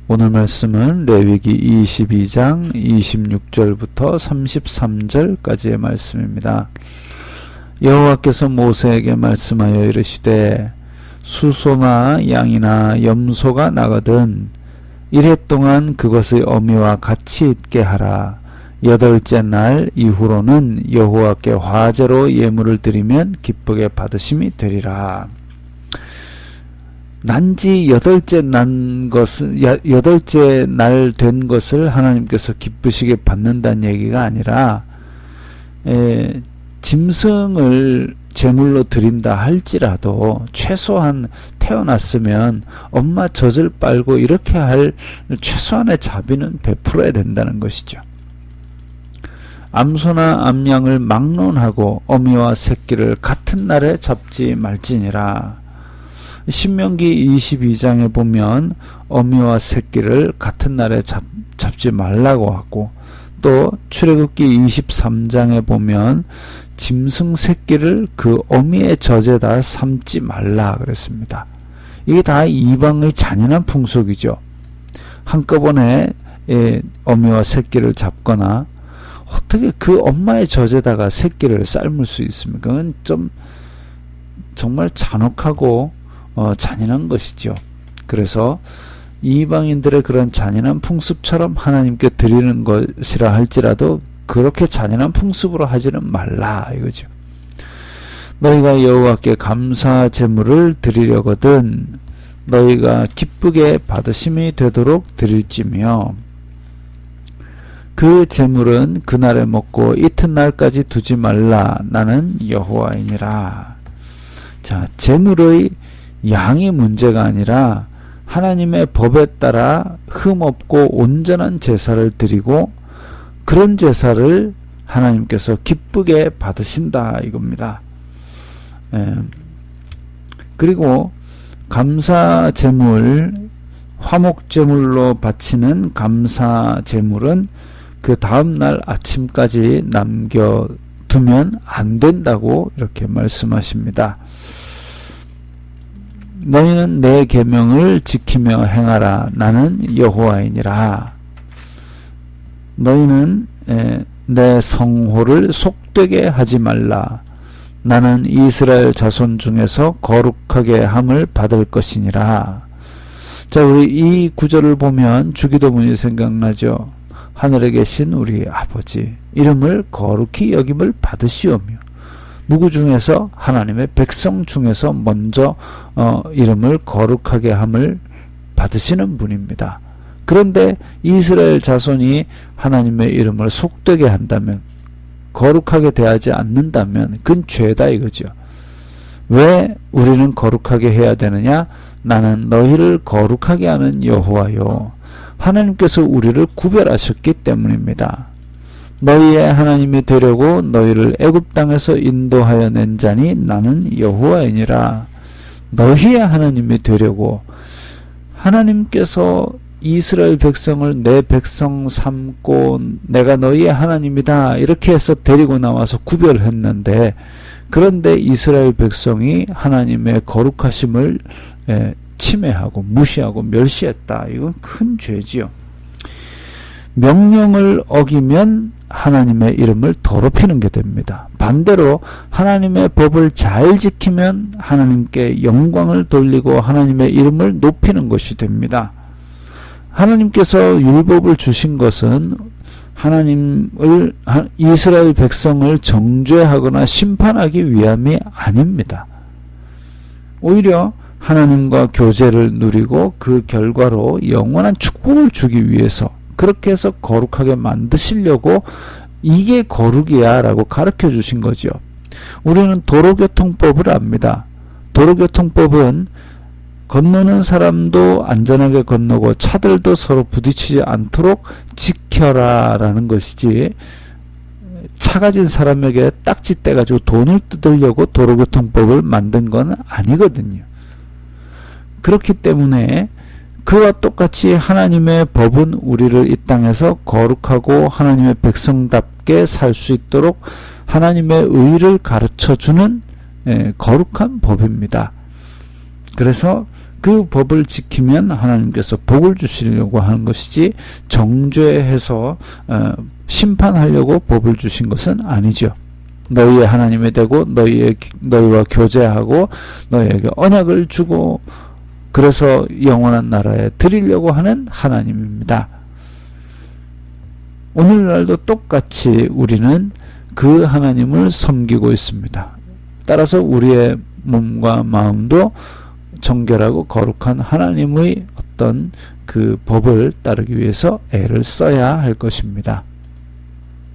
오늘 말씀은 레위기 22장 26절부터 33절까지의 말씀입니다. 여호와께서 모세에게 말씀하여 이르시되 수소나 양이나 염소가 나거든 이래 동안 그것의 어미와 같이 있게 하라. 8째 날 이후로는 여호와께 화제로 예물을 드리면 기쁘게 받으심이 되리라. 난지 8째 날 된 것을 하나님께서 기쁘시게 받는다는 얘기가 아니라 짐승을 제물로 드린다 할지라도 최소한 태어났으면 엄마 젖을 빨고 이렇게 할 최소한의 자비는 베풀어야 된다는 것이죠. 암소나 암양을 막론하고 어미와 새끼를 같은 날에 잡지 말지니라. 신명기 22장에 보면 어미와 새끼를 같은 날에 잡지 말라고 하고, 또 출애굽기 23장에 보면 짐승 새끼를 그 어미의 젖에다 삶지 말라 그랬습니다. 이게 다 이방의 잔인한 풍속이죠. 한꺼번에 어미와 새끼를 잡거나 어떻게 그 엄마의 젖에다가 새끼를 삶을 수 있습니까? 그건 좀 정말 잔혹하고 잔인한 것이죠. 그래서 이방인들의 그런 잔인한 풍습처럼 하나님께 드리는 것이라 할지라도 그렇게 잔인한 풍습으로 하지는 말라 이거죠. 너희가 여호와께 감사 제물을 드리려거든 너희가 기쁘게 받으심이 되도록 드릴지며 그 제물은 그날에 먹고 이튿날까지 두지 말라. 나는 여호와이니라. 자, 제물의 양이 문제가 아니라 하나님의 법에 따라 흠없고 온전한 제사를 드리고 그런 제사를 하나님께서 기쁘게 받으신다 이겁니다. 그리고 감사 제물, 화목 제물로 바치는 감사 제물은 그 다음날 아침까지 남겨두면 안 된다고 이렇게 말씀하십니다. 너희는 내 계명을 지키며 행하라. 나는 여호와이니라. 너희는 내 성호를 속되게 하지 말라. 나는 이스라엘 자손 중에서 거룩하게 함을 받을 것이니라. 자, 우리 이 구절을 보면 주기도문이 생각나죠. 하늘에 계신 우리 아버지 이름을 거룩히 여김을 받으시오며 누구 중에서? 하나님의 백성 중에서 먼저 이름을 거룩하게 함을 받으시는 분입니다. 그런데 이스라엘 자손이 하나님의 이름을 속되게 한다면, 거룩하게 대하지 않는다면 그건 죄다 이거죠. 왜 우리는 거룩하게 해야 되느냐? 나는 너희를 거룩하게 하는 여호와요. 하나님께서 우리를 구별하셨기 때문입니다. 너희의 하나님이 되려고 너희를 애굽 땅에서 인도하여 낸 자니 나는 여호와이니라. 너희의 하나님이 되려고 하나님께서 이스라엘 백성을 내 백성 삼고 내가 너희의 하나님이다 이렇게 해서 데리고 나와서 구별했는데, 그런데 이스라엘 백성이 하나님의 거룩하심을 침해하고 무시하고 멸시했다. 이건 큰 죄지요. 명령을 어기면 하나님의 이름을 더럽히는 게 됩니다. 반대로 하나님의 법을 잘 지키면 하나님께 영광을 돌리고 하나님의 이름을 높이는 것이 됩니다. 하나님께서 율법을 주신 것은 이스라엘 백성을 정죄하거나 심판하기 위함이 아닙니다. 오히려 하나님과 교제를 누리고 그 결과로 영원한 축복을 주기 위해서, 그렇게 해서 거룩하게 만드시려고 이게 거룩이야 라고 가르쳐 주신 거죠. 우리는 도로교통법을 압니다. 도로교통법은 건너는 사람도 안전하게 건너고 차들도 서로 부딪히지 않도록 지켜라 라는 것이지, 차 가진 사람에게 딱지 떼가지고 돈을 뜯으려고 도로교통법을 만든 건 아니거든요. 그렇기 때문에 그와 똑같이 하나님의 법은 우리를 이 땅에서 거룩하고 하나님의 백성답게 살 수 있도록 하나님의 의를 가르쳐주는 거룩한 법입니다. 그래서 그 법을 지키면 하나님께서 복을 주시려고 하는 것이지 정죄해서 심판하려고 법을 주신 것은 아니죠. 너희의 하나님이 되고 너희와 교제하고 너희에게 언약을 주고 그래서 영원한 나라에 드리려고 하는 하나님입니다. 오늘날도 똑같이 우리는 그 하나님을 섬기고 있습니다. 따라서 우리의 몸과 마음도 정결하고 거룩한 하나님의 어떤 그 법을 따르기 위해서 애를 써야 할 것입니다.